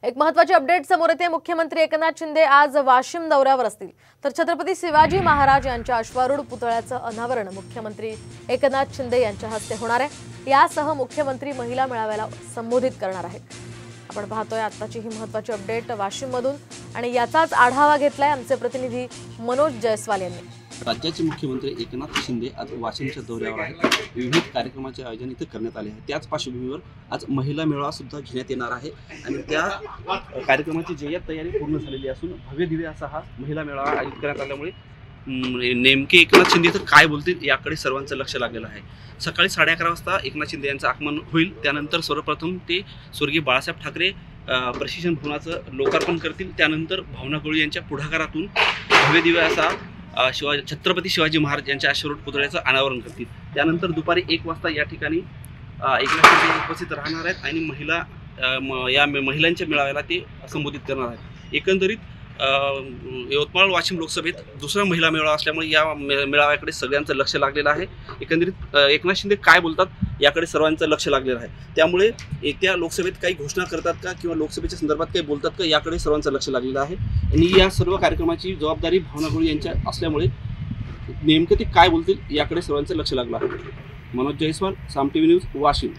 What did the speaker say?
एक महत्त्वाची अपडेट समोर येते। मुख्यमंत्री एकनाथ शिंदे आज वाशिम दौऱ्यावर असतील, तर छत्रपती शिवाजी महाराज यांच्या अश्वारूढ पुतळ्याचं अनावरण मुख्यमंत्री एकनाथ शिंदे यांच्या हस्ते होणार आहे। यासह मुख्यमंत्री महिला मेळाव्याला संबोधित करणार आहेत। आपण पाहतोय आताची ही महत्त्वाची अपडेट वाशिम मधून आणि याचाच आढावा घेतलाय आमचे प्रतिनिधी मनोज जयस्वाल यांनी। राज्याचे मुख्यमंत्री एकनाथ शिंदे आज वाशिमच्या दौऱ्यावर आहेत। विविध कार्यक्रमाचे आयोजन इथे करण्यात आले आहे। त्याच पार्श्वभूमीवर आज महिला मेळावा सुद्धा घेण्यात येणार आहे आणि त्या कार्यक्रमाची जय्यत तयारी पूर्ण झालेली असून भव्य दिव्य असा हा महिला मेळावा आयोजित करण्यात आल्यामुळे नेमके एकनाथ शिंदे तर काय बोलतील याकडे सर्वांचं लक्ष लागलेलं आहे। सकाळी 11:30 वाजता एकनाथ शिंदे यांचं आगमन होईल। त्यानंतर सर्वप्रथम ते स्वर्गीय बाळासाहेब ठाकरे प्रशिक्षण भवनाचं लोकार्पण करतील। त्यानंतर भावना गवळी यांच्या पुढाकारातून भव्य दिव्य असा छत्रपती शिवाजी महाराज यांच्या अश्वारूढ पुतळ्याचं अनावरण करतील। त्यानंतर दुपारी 1 वाजता या ठिकाणी एकनाथ शिंदे उपस्थित राहणार आहेत आणि महिलांच्या मेळाव्याला ते संबोधित करणार आहेत। एकंदरीत यवतमाळ वाशिम लोकसभेत दुसरा महिला मेळावा असल्यामुळे या मेळाव्याकडे सगळ्यांचं लक्ष लागलेलं आहे। एकंदरीत एकनाथ शिंदे काय बोलतात याकडे सर्वांचं लक्ष लागलेलं आहे। त्यामुळे येत्या लोकसभेत काही घोषणा करतात का किंवा लोकसभेच्या संदर्भात काही बोलतात का याकडे सर्वांचं लक्ष लागलेलं आहे आणि या सर्व कार्यक्रमाची जबाबदारी भावना गवळी यांच्या असल्यामुळे नेमकं ते काय बोलतील याकडे सर्वांचं लक्ष लागलं आहे। मनोज जयस्वाल, साम टीव्ही न्यूज, वाशिम।